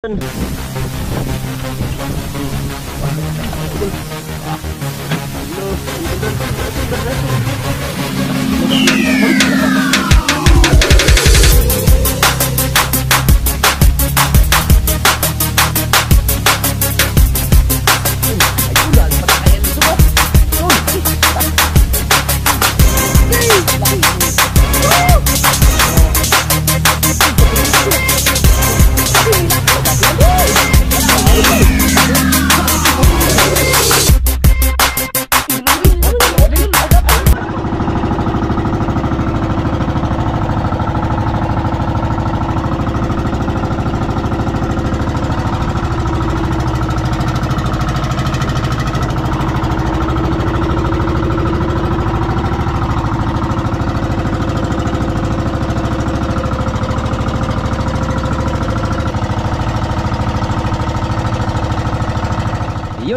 Yun,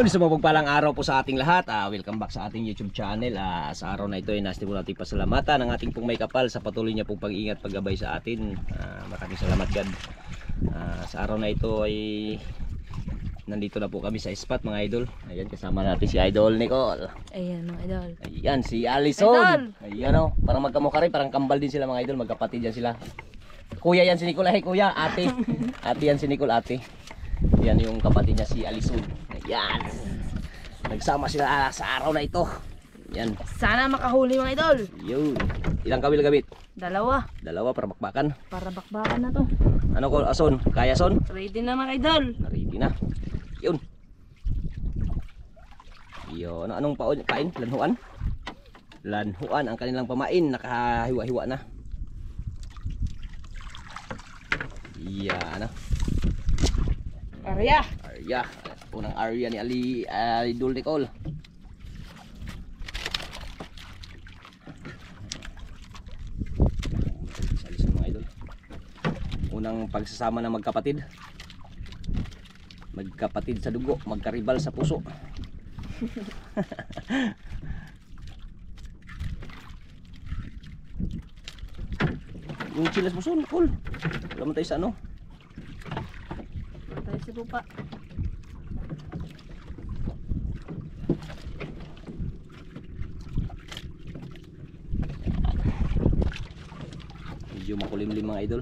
sa mapagpalang araw po sa ating lahat. Welcome back sa ating YouTube channel. Sa araw na ito ay nais po natin pasalamatan ng ating pong may kapal sa patuloy niya pong pag-ingat, paggabay sa atin. Maraming salamat God. Sa araw na ito ay nandito na po kami sa spot mga idol. Ayan, kasama natin si Idol Nicole. Ayan mga idol. Ayan, si Allison. Ayan o, parang magkamukha rin, parang kambal din sila mga idol. Magkapatid yan sila. Kuya yan si Nicole. Ay kuya, ate. Ate yan si Nicole, ate. Yan yung kapatid niya si Allison. Ayan. Nagsama sila sa araw na ito. Yan. Sana makahuli mga idol. Yun. Ilang kawil gamit? Dalawa. Dalawa para bakbakan. Para bakbakan na to. Ano ko, Ason? Kaya Son? Ready na mga idol. Ready na. Yun. Yun. Anong pain? Lanhuan? Lanhuan ang kanilang pamain. Nakahiwa-hiwa na. Yan. Arya. Arya. Unang area ni Idol Nicole. Salis mga idol. Unang pagsasama ng magkapatid. Magkapatid sa dugo, magkaribal sa puso. Yung chilas mo son, Nicole. Wala mo tayo sa ano? Tayo sa lupa. Medyo makulimlim mga idol.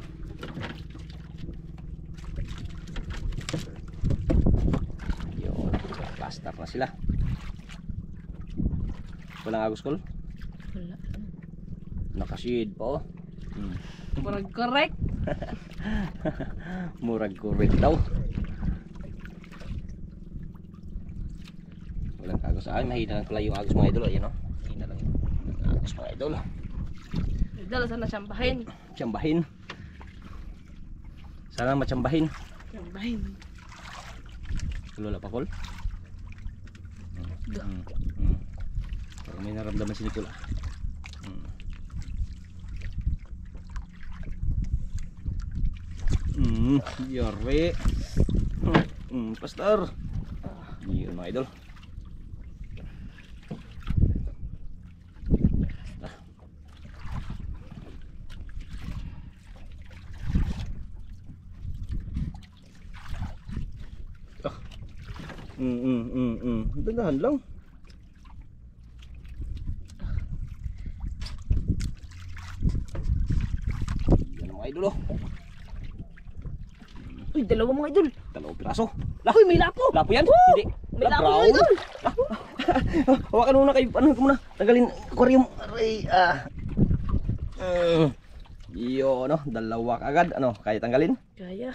Yun, last stop na sila. Walang agos call? Wala. Nakashid pa oh. Murag correct. Murag correct daw. Walang agos. Ay, mahina lang pala yung agos mga idol. Ayan o. Mahina lang yung agos mga idol. Idol, sana siyambahin. Tsambahin. Sana matsambahin. Siyambahin. Wala pa call? Parang may naramdaman si Nicole. Yari. Pastor. Yun mga idol. Dandahan lang. Yan mga idol oh. Uy, dalawa mga idol. Dalawang piraso. Uy, may lapo. Lapo yan? Hindi. May lapo mga idol. Hawakan muna kayo. Ano ko muna? Tanggalin aquarium. Aray. Yun no. Dalawa kagad. Ano? Kaya tanggalin? Kaya.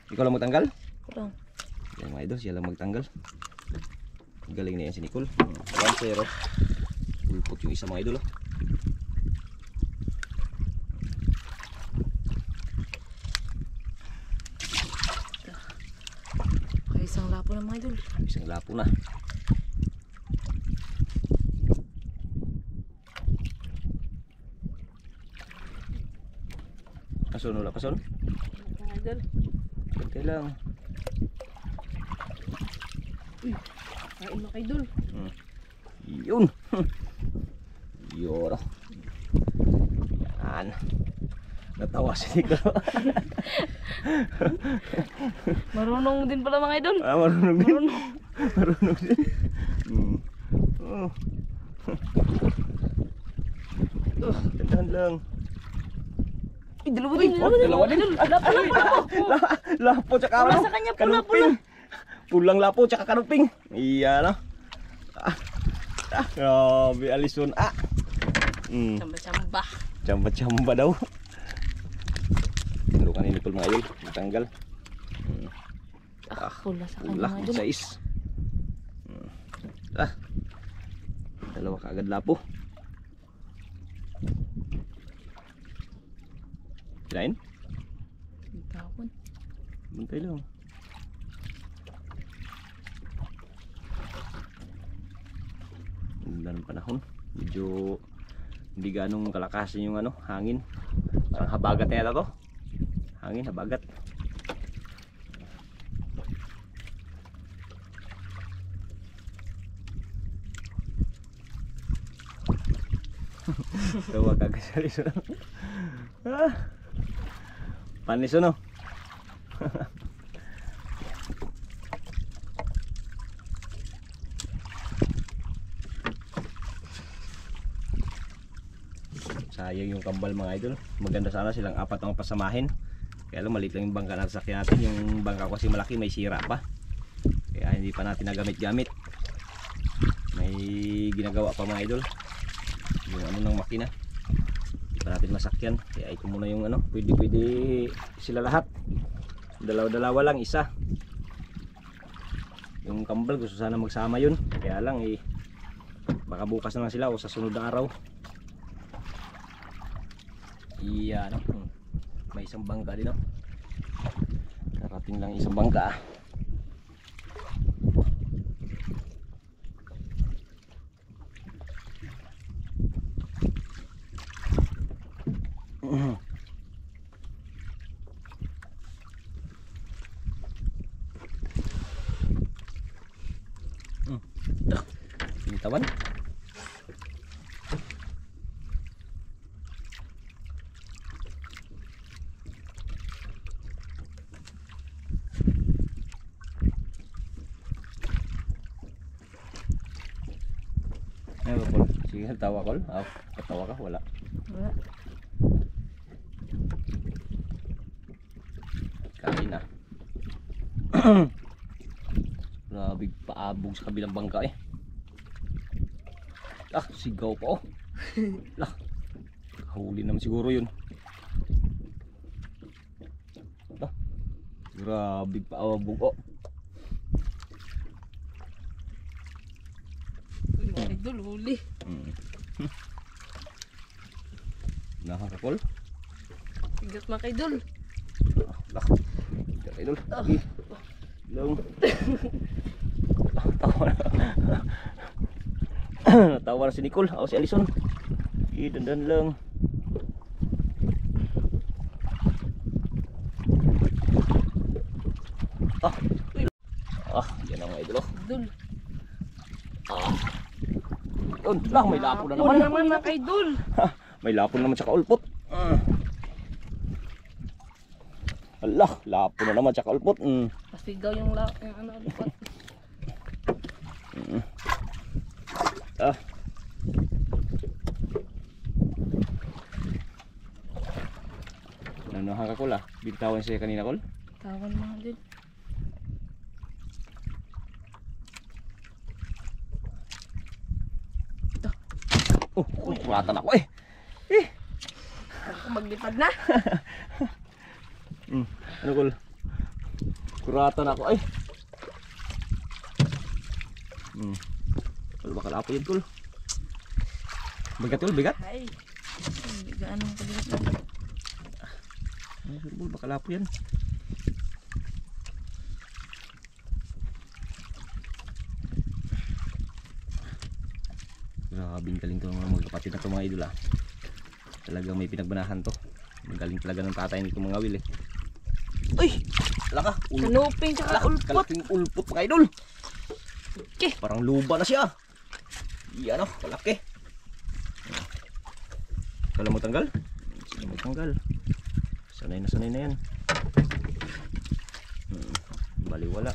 Ikaw lang magtanggal? Kurang. Yan mga idol. Siya lang magtanggal. Galing na yan si Nicole. 1-0. Pulpot yung isa mga idol oh. Isang lapo na mga idol. Isang lapo na. Pason wala pason? Mga idol. Kunti lang. Uy, kain mga idol. Yun. Yun. Yan. Natawa si Nico. Marunong din pala mga idol. Marunong din. Marunong. Marunong din. Oh. Ganyan lang. Uy, dalawa din. Dalawa din. Lapo. Lapo tsaka Pula ano? sa kanya, pula, Kanuping. Pulang lapo tsaka kanuping. Iya no. Grabe Alison. Samba-samba. Chamba-chamba daw. Tulukan ni Nicole mga idol. Matanggal. Pula sa kanya Pula, mga idol. sais. Dalawa kaagad lapo. Lain? Tapon. Bantay lang. Ganda ng panahon. Medyo hindi ganong kalakasan yung ano, hangin. Parang habagat na yata to. Hangin, habagat. Tawa kagad sa liso. Panis ano? Sayang yung kambal mga idol. Maganda sana silang apat ang pasamahin. Kaya lang maliit lang yung bangka natin sakyan natin. Yung bangka ko kasi malaki, may sira pa. Kaya hindi pa natin nagamit-gamit. May ginagawa pa mga idol. Yung ano ng makina. Hindi pa natin masakyan. Kaya ito muna yung ano. Pwede sila lahat. Dalawa-dalawa lang, isa. Yung kambal gusto sana magsama yun. Kaya lang baka bukas na lang sila o sa sunod na araw. Iya no. May isang bangka din no. Karating lang isang bangka. Tawan. Ay, Paul. Sige, tawa ko. Katawa ka, wala. Wala. Kain na. Grabe paabog sa kabilang bangka eh. Sigaw pa oh. Huli naman siguro yun. Grabe paabog oh. Uy, mga idol, huli. Nakakakol. Bigat mga idol. Bigat idol. Lagi. Lang. Tawa na. Tawa na si Nicole. Ako si Alison. Dandan lang. Yan ang mga idol oh. Idol. Yun lang, may lapo na Wala naman. naman mga idol. May lapo naman tsaka ulpot. Ala, lapo na naman tsaka ulpot. Pasigaw yung ano, lipat. Nanuha ka Kol Bintawan siya kanina Kol. Tawan mga idol. Kuratan ako eh. Ako maglipad na. Ano Kol? Kuratan ako eh. Kol baka lapo yun Kol. Bigat Kol, bigat. Ay. Bigaan mo kabigat na. Kol baka lapo yan. Grabing galing to mga magkapatid na to mga idol Talagang may pinagbanahan to. Magaling talaga ng tatay nito mga wil eh. Uy! Alaka! Kanuping tsaka ulpot. Kalaking ulpot mga idol. Okay. Parang luba na siya. Iyan o, kalaki. Kala mo tanggal? Sige mo tanggal. Sanay na yan. Baliwala.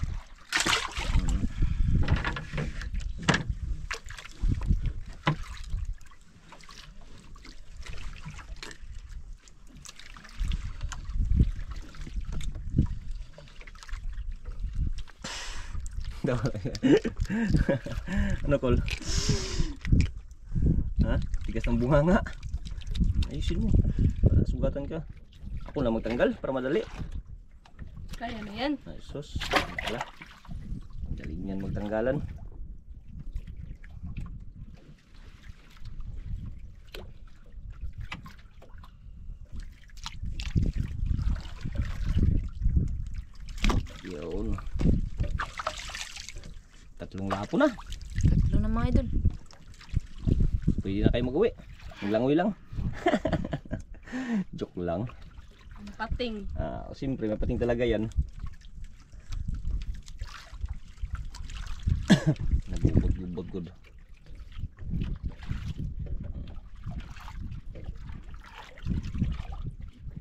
Ano Col? Ha? Tigas ng bunga nga. Ayusin mo. Para sugatan ka. Ako na magtanggal para madali. Kaya na yan. Ay sus. Wala. Galing yan magtanggalan. Yun. Tatlong lapo na. Tatlo na mga idol. Pwede na kayo mag-uwi. Maglangoy lang. Joke lang. Ang pating. Siyempre, may pating talaga yan. Nagbubod good.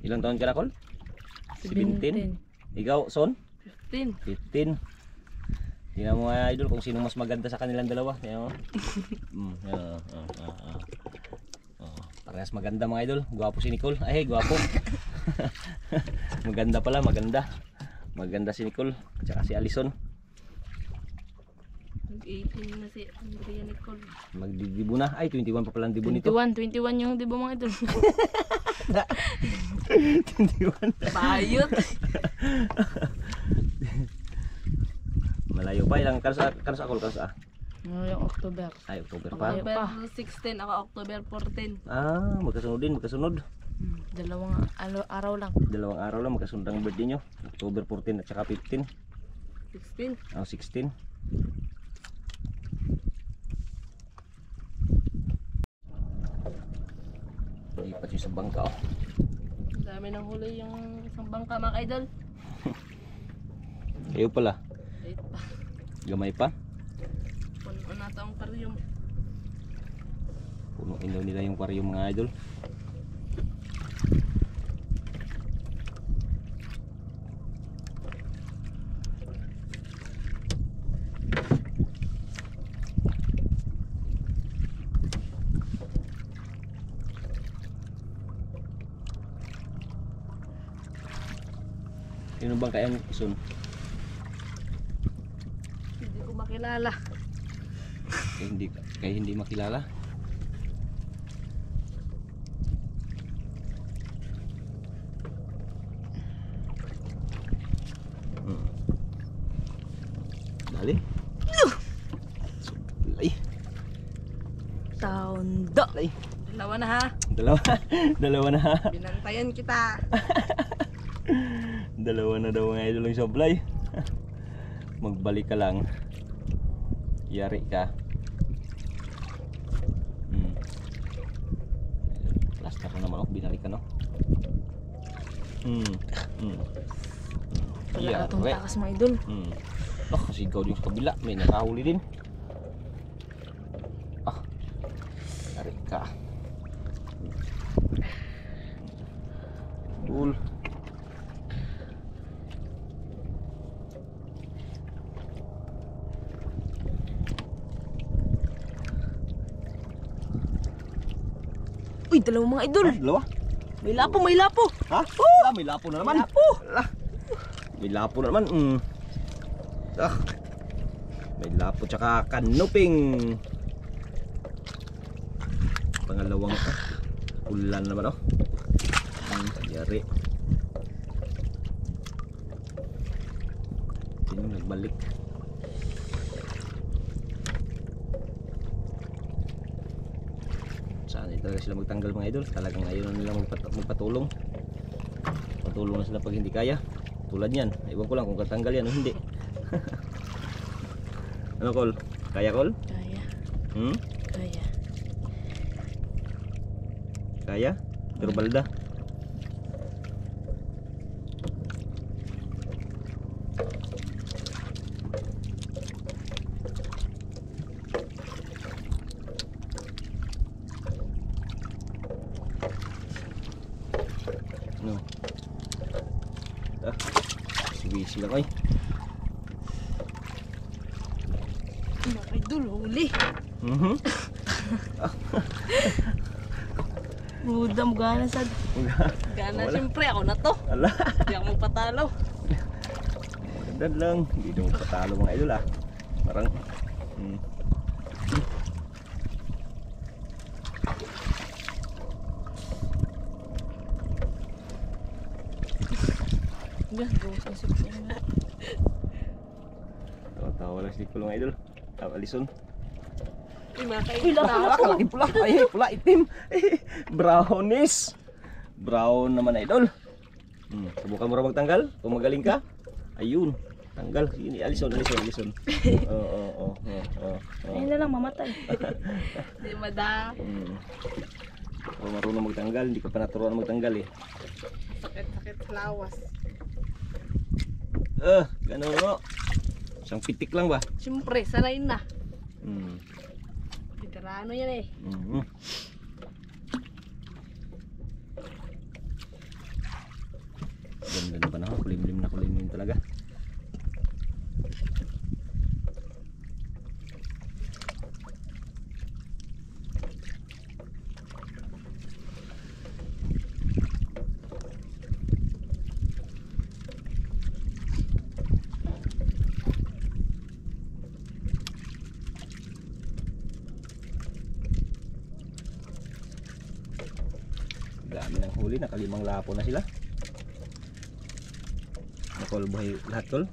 Ilang taon ka na, Col? 17. Ikaw, Son? 15. 15. Tingnan mo mga idol kung sino mas maganda sa kanilang dalawa. Tingnan mo. Parehas maganda mga idol. Gwapo si Nicole. Ay, gwapo. Maganda pala, maganda. Maganda si Nicole. Tsaka si Alison. Mag-18 na si Andrea Nicole. Magdidibo na. Ay, 21 pa pala ang dibo nito. 21 yung dibo mga idol. 21. Bayot. Malayo pa. Ilang karos ako, karos ah. Ngayong October. Ay, October pa. October 16, ako October 14. Magkasunod din, magkasunod. Dalawang araw lang. Dalawang araw lang magkasunod ang birthday nyo. October 14 at saka 15. 16. 16. Lipat yung sa bangka oh. Dami ng huli yung isang bangka mga idol. Kayo pala. Wait pa. Gamay pa. Puno na ito ang paryong. Punuin daw nila yung aquarium mga idol. Sino bang kaya Son? Hindi ko makilala. Kaya hindi makilala. Dali. Ay. Taundo. Ay. Dalawa na ha. Dalawa na ha. Binantayan kita. Dalawa na daw mga idol yung supply. Magbalik ka lang. Yari ka. Plaster na naman oh. Binalik ka no. Wala itong takas mga idol. Kasigaw din sa kabila. May nakahuli din. Yari ka. Cool. Uy, dalawa mga idol. Dalawa? May lapo, may lapo. Ha? May lapo na naman. May lapo. May lapo na naman. May lapo tsaka kanuping. Pangalawang ulan naman oh. Yari. Tingnan nagbalik. Saan talaga sila magtanggal mga idol? Talagang ayaw na nila magpatulong. Patulong na sila pag hindi kaya. Tulad yan. Iwan ko lang kung katanggal yan o hindi. Ano Col? Kaya Col? Kaya. Kaya. Kaya? Pero balda. No. lang ay. Mga idol, huli. Mhm. Budam gana sad. Gana Wala. siyempre ako na to. Ala. Hindi ako magpatalo. Ganda lang. Hindi daw patalo mga idol ah. Parang Yan, gawas na siya. tawa lang si Kulong idol. Alison. Uy, mga kaidol. Kalaki pula. Ay, pula itim. Brownies. Brown naman idol. Subukan mo rin magtanggal. Kung magaling ka. Ayun. Tanggal. Ini Alison. Oo. Ayun na lang, mamatay. Di mada. Kung marunong magtanggal, hindi ka pa naturuan magtanggal eh. Sakit-sakit sa lawas. Ganun no. Isang pitik lang ba? Siyempre, sanay na. Hmm. Veterano yan eh. Ganda na panahon. Kulimlim na kulimlim talaga. Dami ng huli, nakalimang lapo na sila. Nakolboy lahat tol.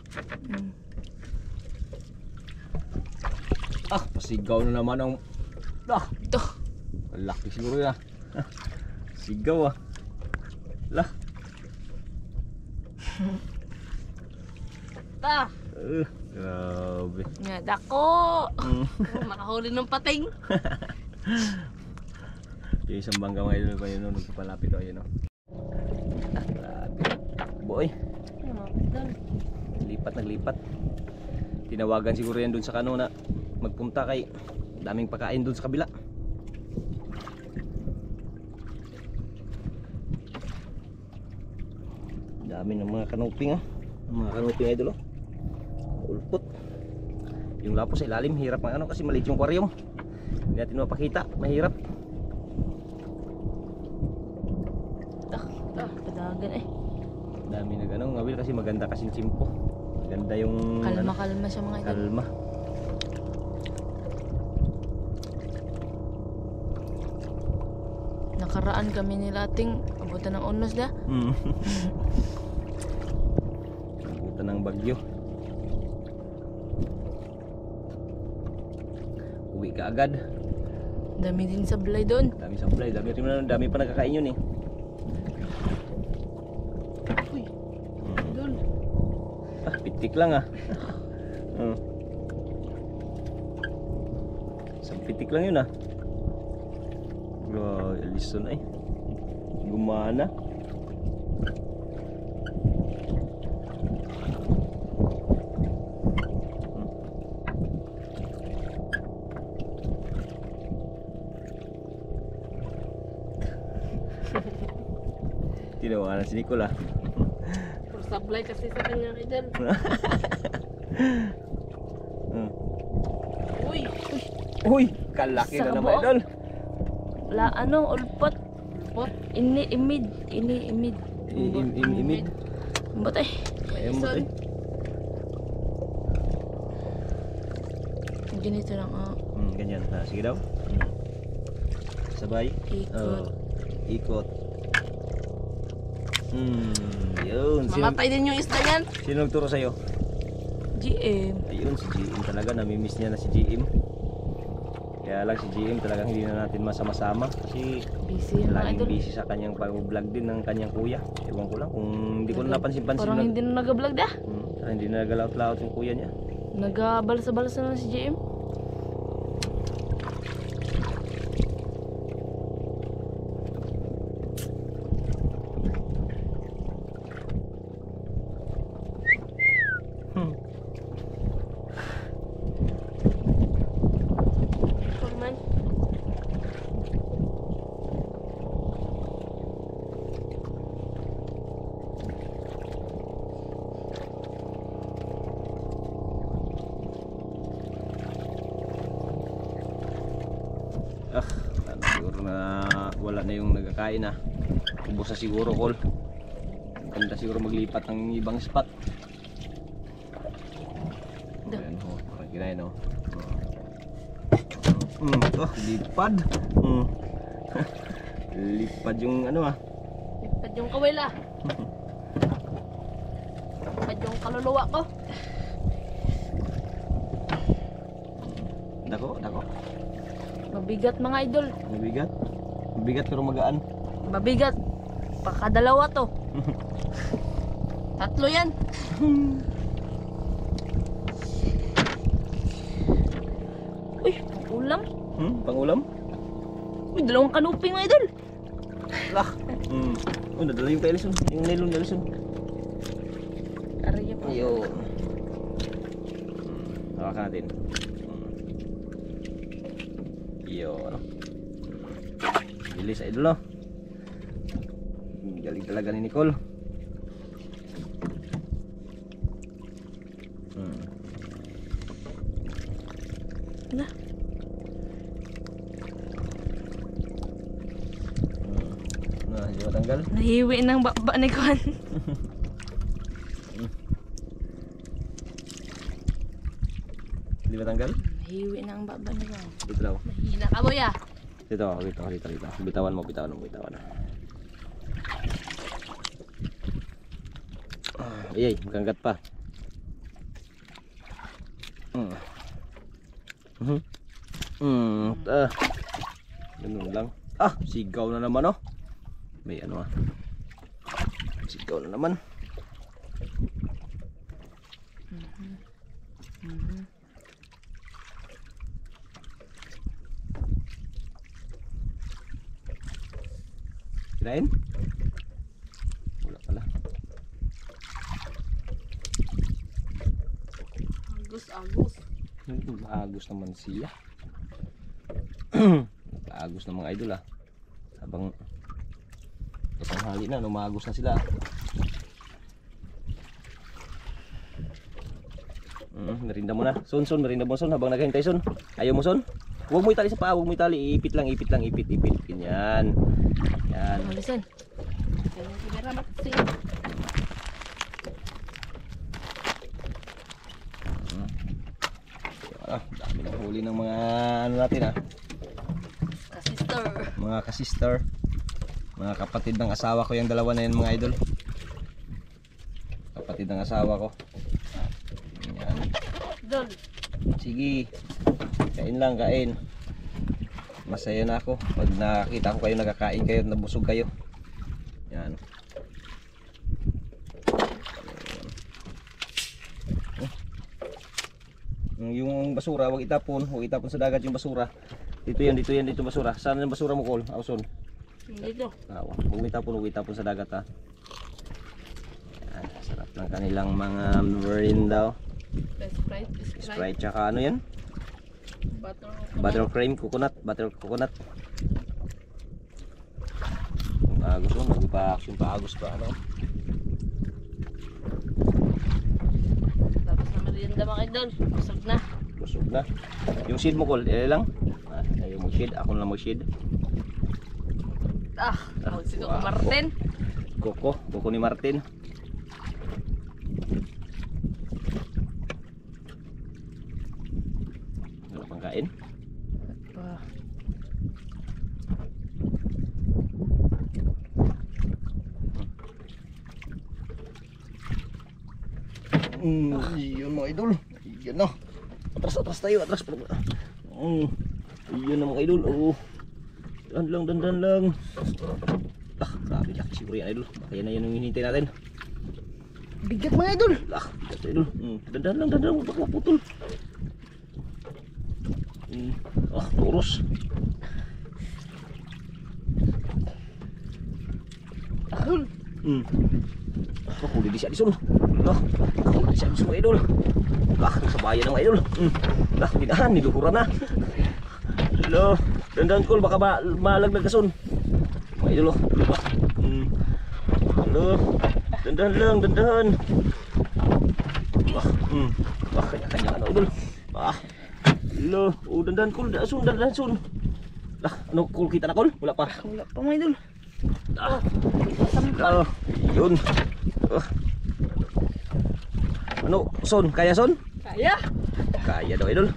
Pasigaw na naman ang Ito. laki siguro yan. Sigaw ah. Lah. Ta. Grabe. Nga, dako. Makahuli ng pating. Yung isang bangga mga idol ko yun, nagpapalapit o yun o. Grabe. Takbo eh. Naglipat. Tinawagan siguro yan dun sa kanuna. Magpunta kay daming pagkain dun sa kabila. Dami ng mga kanuping ah. Mga kanuping idol oh. Ulpot. Yung lapos sa ilalim, hirap ng ano kasi maliit yung aquarium. Hindi natin mapakita, mahirap. Padagan eh. Dami na ganun, ngawil kasi maganda kasing chimpo. Maganda yung Kalma siya mga idol. kalma. Nakaraan kami nila ating abutan ng unos da. Nabutan ng bagyo. Uwi ka agad. Dami din sablay doon. Dami sablay, dami pa nakakain yun eh. Uy. Doon. Pitik lang ah. Isang pitik lang yun ah. Wow, Alison ay. Gumana. Tinawanan si Nicole ah. Puro sablay kasi sa kanya idol. Uy. Uy, kalaki na naman Sabo. idol. La ano, ulpot. Ulpot. Imid. Imid. Mbot eh. Ayun mo eh. Ganito lang Ganyan. Sige daw. Sabay. Ikot. Ikot. Yun. Mamatay din yung isda yan. Sino nagturo sa'yo? GM. Ayun, si GM talaga. Namimiss niya na si GM. Kaya lang si GM talagang hindi na natin masama-sama. Kasi Busy yung mga laging idol. busy sa kanyang pag-vlog din ng kanyang kuya. Ewan ko lang kung hindi ko na napansin-pansin. Parang hindi na nag-vlog da. Hindi na nagalaut-laut yung kuya niya. Nag-balsa-balsa na si GM. Forman. Siguro na wala na yung nagkakain na. Ubos na siguro, Col. Ganda siguro maglipat ng ibang spot. Ayan, oh, parang kinain, oh. Lipad. Lipad yung ano, ah. Lipad yung kawila. Lipad yung kaluluwa ko. Dako, dako. Mabigat mga idol. Mabigat. Mabigat pero magaan. Mabigat. Pakadalawa to. Tatlo yan. Uy, ulam. Pangulam? Uy, dalawang kanuping mga idol. Lah. Oh, nadala yung kay Ellison. Yung nylon ni Ellison. Ariya pa. Ayun. Hawakan natin. Yun. Bilis idol, no? Galing talaga ni Nicole. Na. Nah, hindi matanggal. Nahiwi ng baba ni Kwan. Hindi matanggal? Nahiwi ng baba ni Kwan. Dito daw. Mahina ka boy ah. Dito, dito. Bitawan mo. Ayay, maganggat pa. Ganun lang. Sigaw na naman, oh. May ano, ah. Sigaw na naman. Kirain? Wala pala. Agus. Agos naman siya. Agos ng mga idol, ah. Habang tanghali na, numagos na sila. Merinda mo na. Son, merinda mo, Son, habang naghihintay, Son. Ayaw mo, Son? Huwag mo itali sa paa, huwag mo itali. Ipit lang. Ganyan. Yan. Malisan. Ganyan kamera matsi. Dami ng huli ng mga ano natin, ah. Kasister. Mga kasister. Mga kapatid ng asawa ko yung dalawa na yan, mga idol. Kapatid ng asawa ko. Yan. Idol. Sige. Kain lang, kain. Masaya na ako pag nakakita ko kayo nagkakain kayo, nabusog kayo. Yan. Yung basura, huwag itapon sa dagat yung basura. Dito basura. Saan yung basura mo, Col? Auson. Dito. Huwag mo itapon sa dagat, ha. Yan, sarap ng kanilang mga merinda. Sprite tsaka ano yan? Butter cream, coconut. Agos mo, nagpa-action pa, agos pa, ano. Tapos na merienda mga idol. Busog na. Yung seed mo, Col, lang. Ayaw mo seed, ako lang mo seed. Si Coco Martin. Coco ni Martin. Wala pang kain. Yun mga idol. Yan na. Atras tayo. Yun na mga idol. Dandan lang. Grabe laki siguro yan, idol. Baka yan na yan yung hinihintay natin. Bigat mga idol. Bigat, idol. Dandan lang. Baka maputol. Turos. Huli di si Addison. Huli di si Addison mga idol. Sa bayan ng mga idol. Ginahan, niluhuran na. Hello. Dandan, Col, baka malaglag ka, Son. Mga idol, Hello. Dandan. Kanya-kanya ano, idol. Hello. Dandan, Col, Son. Lah, ano kul kita na kul? Wala pa. Wala pa mga idol. Ah, Sampal. yun. Ah. Ano, son? Kaya son? Kaya. Kaya daw idol.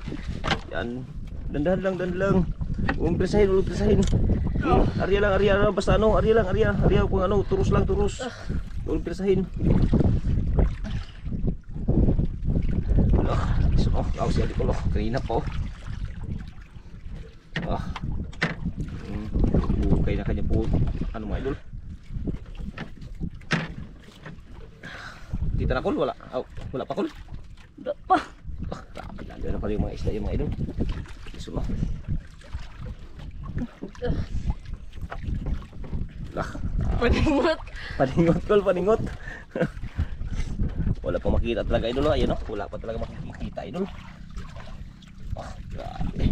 Yan. Dandahan lang. Umpresahin. Arya lang. Basta ano, Arya kung ano, turus lang. Umpresahin. So, ako si Adik Ulo. Kanina po. Bukay na kanya po. Ano mga idol? Kita na kul? Wala pa kul? Wala pa. Grabe lang. Gano'n pa rin yung mga isla yung mga idol. Iso mo. Paningot. Wala pa makita talaga idol. Ayun o. Wala pa talaga makikita idol. Grabe.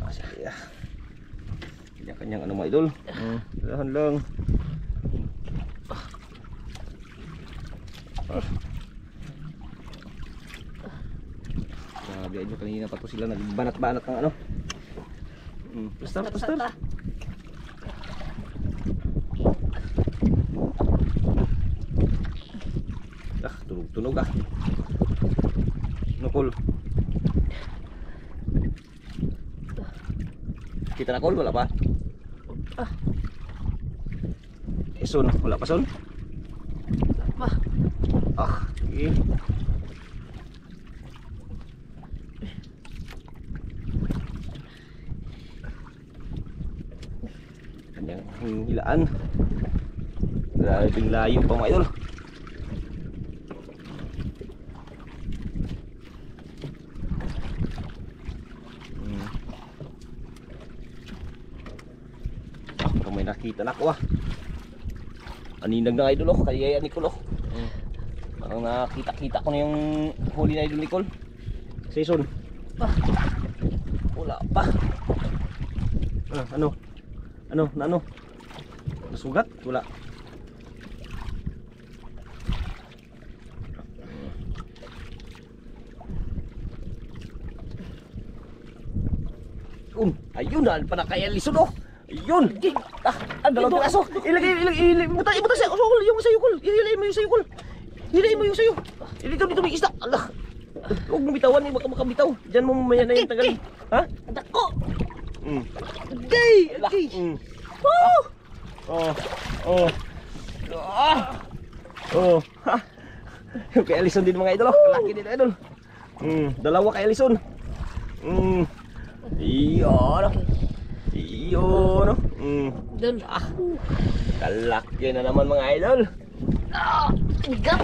Sige ah. Kanya-kanyang ano mga idol. Dahan lang. Grabe nyo, kanina pa to sila nagbanat-banat ng ano. Basta. Tunog ah. Nukul. Kita na kul, wala pa. Son, wala pa son. Sige. Kanyang hilaan. Grabe layo pa mga idol. May nakita na ako ah. Aninag na idol oh, kaya yan Nicole oh. Parang nakita ko na yung huli na idol Nicole. Season. Wala pa. Ano? Nasugat? Wala. Ayun na pa na kaya lisod oh. Ayun! Ang dalawang piraso! Ilagay! Butas siya! Yung sayo kul! Ilagay mo yung sayo! Dito may isda! Allah! Huwag mo bitawan eh! Baka makabitaw! Diyan mo mamaya na yung tagal! Ha? Dako! Gay! Yung kay Alison din mga idol! Kalaki din idol! Dalawa kay Alison! Iyon. Idol. Kalaki na naman mga idol. Igat.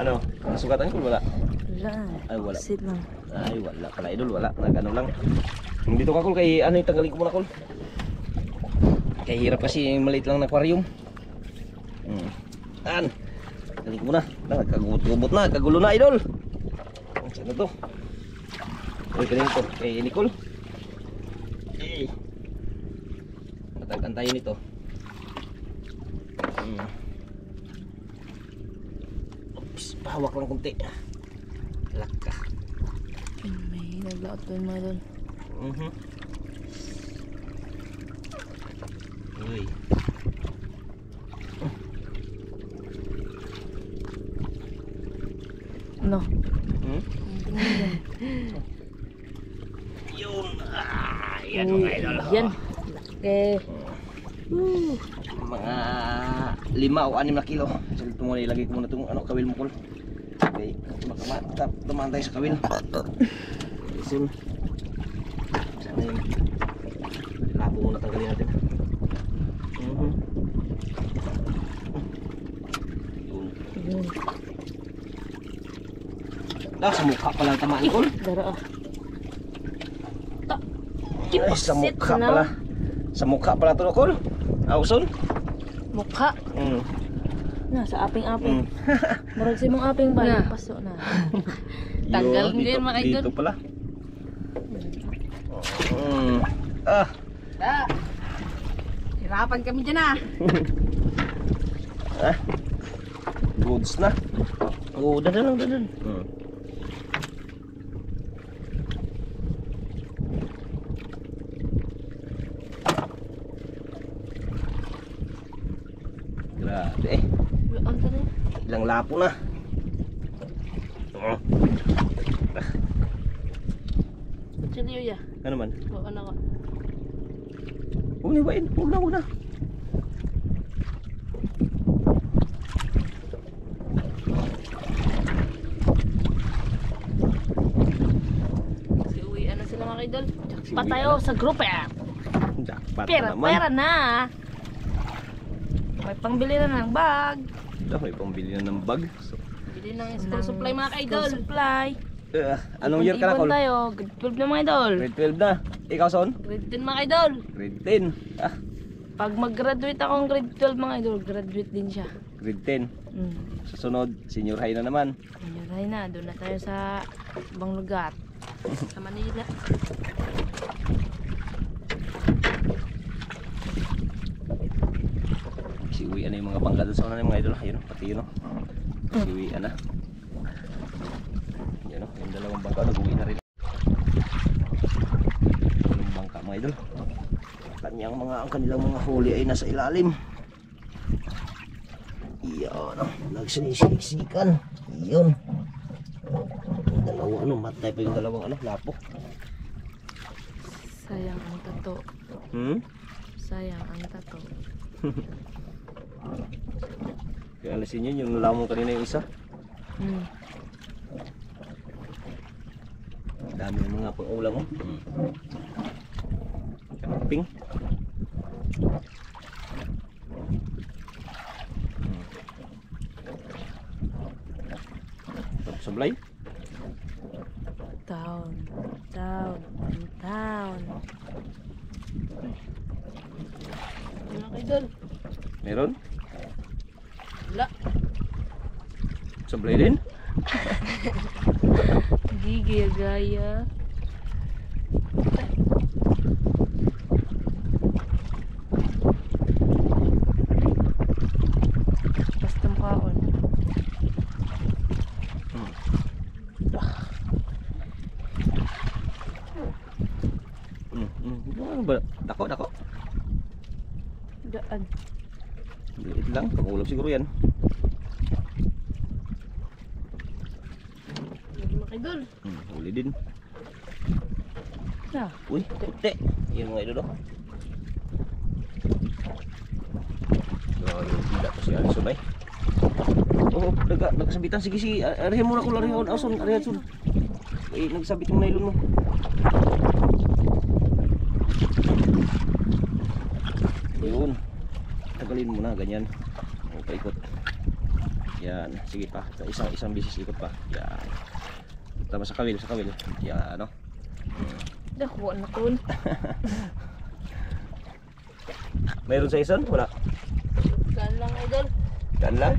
Ano? Nasugatan ko wala? Wala. Ay wala. Sit lang. Ay wala pala idol, wala. Nagano lang. Dito ka kul kay ano yung tanggalin ko muna kul. Kaya hirap kasi yung maliit lang na aquarium. Tanggalin ko muna. Nagkagubot na, kagulo na idol. Saan na to? Uy, kanina to, kay Nicole. Matag-antayin ito. Oops, pahawak lang kunti. Laka. May naglaot to yung mga idol. Uy. Ano? Yun. Yan mga idol. Yan. Okay. Mga 5 o 6 na kilo. So ito muna ilagay ko muna itong ano, kawil mo kul. Okay. Tumaan tayo sa kawil. Isin. Sana yung labo muna tanggalin natin. Yun. Sa mukha pala tamaan kul. Dara ah. Ay, sa mukha pala. Sa mukha pala ito kul. Auson? Mukha. Na, sa aping-aping. Murag sa mong aping ba? Paso na. Tanggal din mga idol. Dito pala. Hirapan kami dyan ah. Goods na. Dadan. lapo na. Actually, ya. Ano man? Oo na ko. Huwag na bain. Huwag na. Si uwi ano sila mga idol. Si Pa uwi tayo sa group eh. Jackpot Pera, na naman. pera na. May pangbili na ng bag. May pambili na ng bag. So, Bili ng school supply mga idol. School supply. anong year ka na, Ipon Col? tayo. Grade 12 na mga idol. Grade 12 na. Ikaw, Son? Grade 10 mga idol. Grade 10. Pag mag-graduate akong grade 12 mga idol, graduate din siya. Grade 10. Sa sunod, senior high na naman. Ayun na, doon na tayo sa ibang lugar. Sa Manila. Siwian na yung mga bangka doon sa una ng mga idol. Ayun, pati yun. Siwian na. Yan, yung dalawang bangka nag-uwi na rin. Yung bangka mga idol. Ang kanilang mga huli ay nasa ilalim. Yan, nagsinisiksikan. Yun. Dalawa, matay pa yung dalawang lapo. Sayang ang tato. Sayang ang tato. Kaya alisin yun, yung lamong kanina yung isa. Dami ng mga pang-ulam mo. Camping. Sablay. Town. Mga idol. Meron? Wala. Sablay din? Gigi gaya. Basta mukhaon. Ano ba? Dako? Daan. Liit lang, pang-ulam siguro yan. Mga idol. Huli din. Na. Uy, puti. Yan mga idol. So, yung tila ko si Alison ay. Oo, nagkasabitan. Sige. Arihan muna ko. Arihan sun. Ay, nagsabit yung nylon mo. Yun. Tagalin mo na, ganyan. O, paikot. Yan, sige pa. Isang bisis ikot pa. Yan. Tama sa kawil. Yan, ano. Dakuan na kun. Mayroon sa ison? Wala. Gaan lang idol. Gaan lang?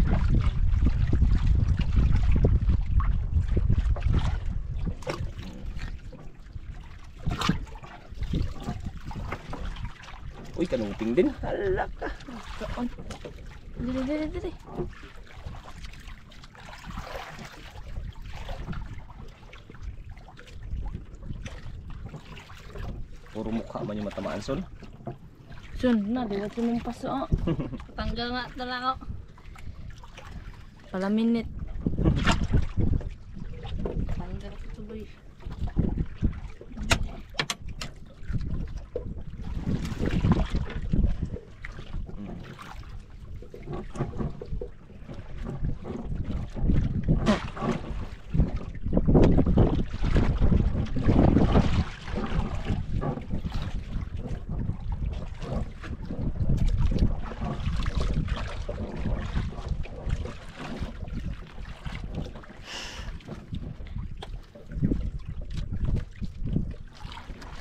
Uy, kanuping din. Hala ka. Gaan. Dili. Puro mukha man yung matamaan, Sol. Sun, na, diwat yung paso. Tanggal nga talaga. Pala minute. Tanggal ko tuloy.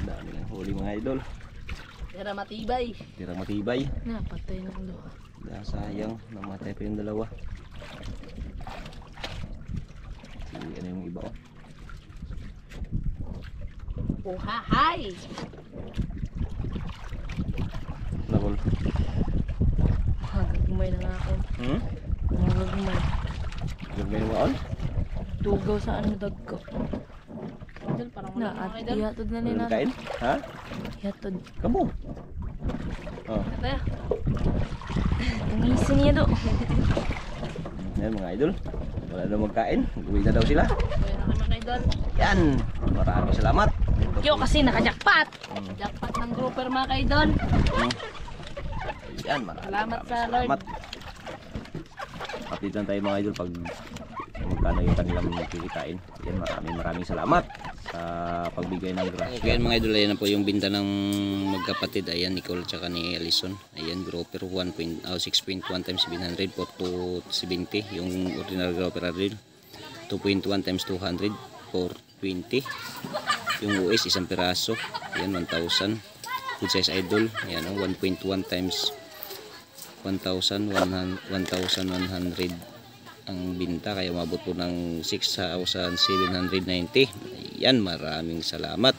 Dami ng huli mga idol. Tira matibay. Tira matibay. Na, patay na ang luha. Sayang, namatay pa yung dalawa. Sige, ano yung iba oh. Uhahay! Nakol. Gagumay na nga ako. Gagumay. Gagmay mo on? Tugaw saan mo dagko. Na, at ihatod na nila. Kain? Ha? Ihatod. Kamu? Oh. Kaya. Ang hisin niya do. Yan mga idol. Wala na magkain. Uwi na daw sila. Kaya na kami mga idol. Yan. Maraming salamat. Yo, kasi nakajakpat. Jackpot ng grouper mga kaidol. Yan, maraming Salamat sa Lord. salamat. Kapitan tayo mga idol pag magkano yung kanilang kikitain. Yan, maraming salamat sa pagbigay ng grasya. Okay mga idol, ayan na po yung binta ng magkapatid. Ayan, Nicole tsaka ni Alison. Ayan, grouper 6.1 times 700 for 270. Yung ordinary grouper reel 2.1 times 200 for 20. Yung US isang piraso. Ayan, 1,000. Good size idol. Ayan, 1.1 times 1,100 ang binta, kaya umabot po ng 6,790. Ayan, maraming salamat.